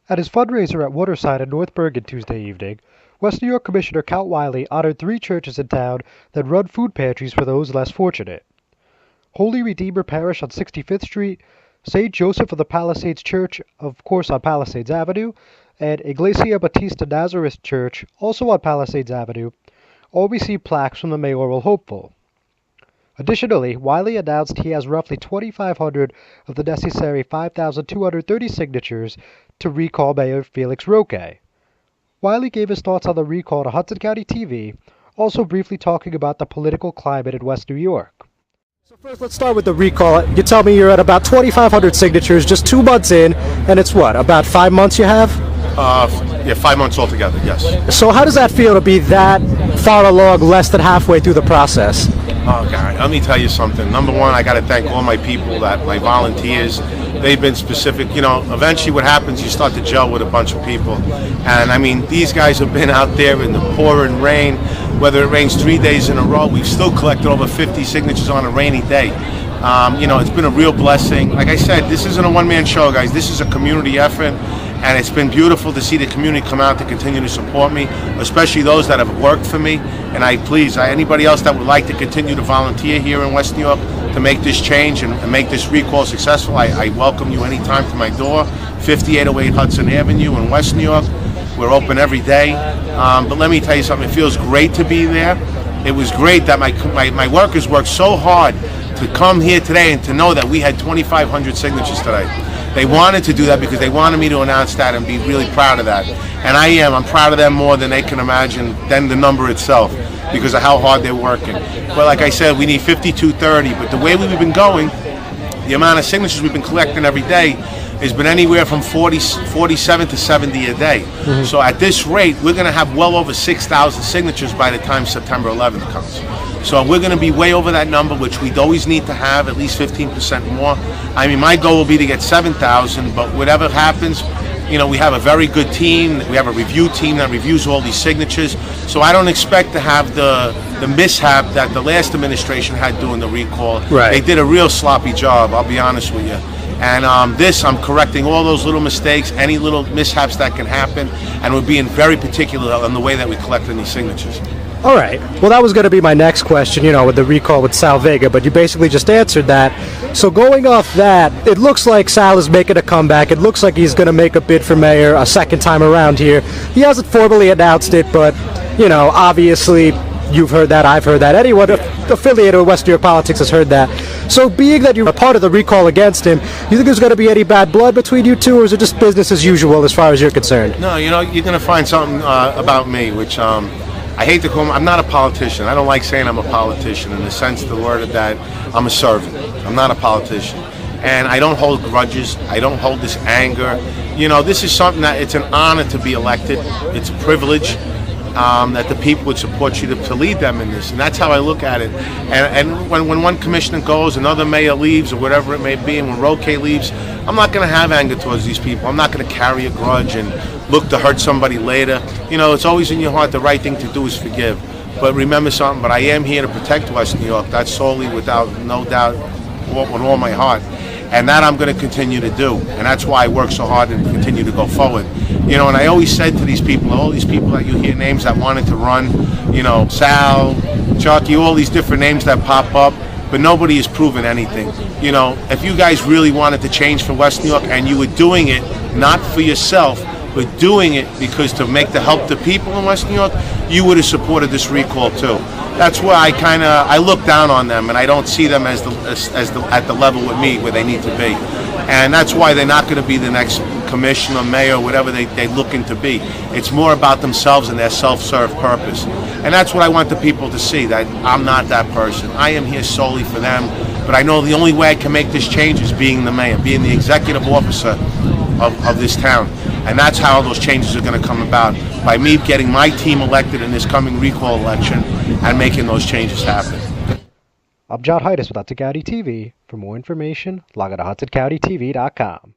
At his fundraiser at Waterside in North Bergen Tuesday evening, West New York Commissioner Count Wiley honored 3 churches in town that run food pantries for those less fortunate. Holy Redeemer Parish on 65th Street, St. Joseph of the Palisades Church, of course on Palisades Avenue, and Iglesia Batista Nazareth Church, also on Palisades Avenue, all received plaques from the mayoral hopeful. Additionally, Wiley announced he has roughly 2,500 of the necessary 5,230 signatures to recall Mayor Felix Roque. Wiley gave his thoughts on the recall to Hudson County TV, also briefly talking about the political climate in West New York. So first, let's start with the recall. You tell me you're at about 2,500 signatures, just 2 months in, and it's what, about 5 months you have? Yeah, 5 months altogether, yes. So how does that feel to be that far along, less than halfway through the process? Oh, God, let me tell you something. Number one, I got to thank all my people, my volunteers. They've been specific. You know, eventually what happens, you start to gel with a bunch of people. And, I mean, these guys have been out there in the pouring rain. Whether it rains 3 days in a row, we've still collected over 50 signatures on a rainy day. You know, it's been a real blessing. Like I said, this isn't a one-man show, guys. This is a community effort. And it's been beautiful to see the community come out to continue to support me, especially those that have worked for me. And anybody else that would like to continue to volunteer here in West New York to make this change and make this recall successful, I welcome you anytime to my door, 5808 Hudson Avenue in West New York. We're open every day. But let me tell you something, it feels great to be there. It was great that my workers worked so hard to come here today and to know that we had 2,500 signatures today. They wanted to do that because they wanted me to announce that and be really proud of that. And I am. I'm proud of them more than they can imagine, than the number itself, because of how hard they're working. But like I said, we need 5,230. But the way we've been going, the amount of signatures we've been collecting every day has been anywhere from 47 to 70 a day. Mm-hmm. So at this rate, we're going to have well over 6,000 signatures by the time September 11th comes. So we're going to be way over that number, which we'd always need to have at least 15% more. I mean, my goal will be to get 7,000, but whatever happens, you know, we have a very good team. We have a review team that reviews all these signatures. So I don't expect to have the mishap that the last administration had doing the recall. Right. They did a real sloppy job, I'll be honest with you. And I'm correcting all those little mistakes, any little mishaps that can happen, and we're being very particular on the way that we collect these signatures. All right. Well, that was going to be my next question, you know, with the recall with Sal Vega, but you basically just answered that. So going off that, it looks like Sal is making a comeback. It looks like he's going to make a bid for mayor a second time around here. He hasn't formally announced it, but, you know, obviously you've heard that, I've heard that. Anyone affiliated with West New York politics has heard that. So being that you're a part of the recall against him, you think there's going to be any bad blood between you two, or is it just business as usual as far as you're concerned? No, you know, you're going to find something about me, which I hate to call him, I'm not a politician. I don't like saying I'm a politician in the sense of the word of that. I'm a servant. I'm not a politician. And I don't hold grudges. I don't hold this anger. You know, this is something that it's an honor to be elected. It's a privilege that the people would support you to lead them in this. And that's how I look at it. And when one commissioner goes, another mayor leaves, or whatever it may be, and when Roque leaves, I'm not going to have anger towards these people. I'm not going to carry a grudge and look to hurt somebody later. You know, it's always in your heart, the right thing to do is forgive. But remember something, but I am here to protect West New York. That's solely, without no doubt, with all my heart. And that I'm going to continue to do. And that's why I work so hard and continue to go forward. You know, and I always said to these people, all these people that you hear names that wanted to run, you know, Sal, Chucky, all these different names that pop up, but nobody has proven anything. You know, if you guys really wanted to change for West New York and you were doing it not for yourself, but doing it because to help the people in West New York, you would have supported this recall too. That's where I look down on them, and I don't see them as at the level with me where they need to be. And that's why they're not going to be the next commissioner, mayor, whatever they're looking to be. It's more about themselves and their self-serve purpose. And that's what I want the people to see, that I'm not that person. I am here solely for them, but I know the only way I can make this change is being the mayor, being the executive officer of this town. And that's how those changes are going to come about, by me getting my team elected in this coming recall election and making those changes happen. I'm John Heides with Hudson County TV. For more information, log on to HudsonCountyTV.com.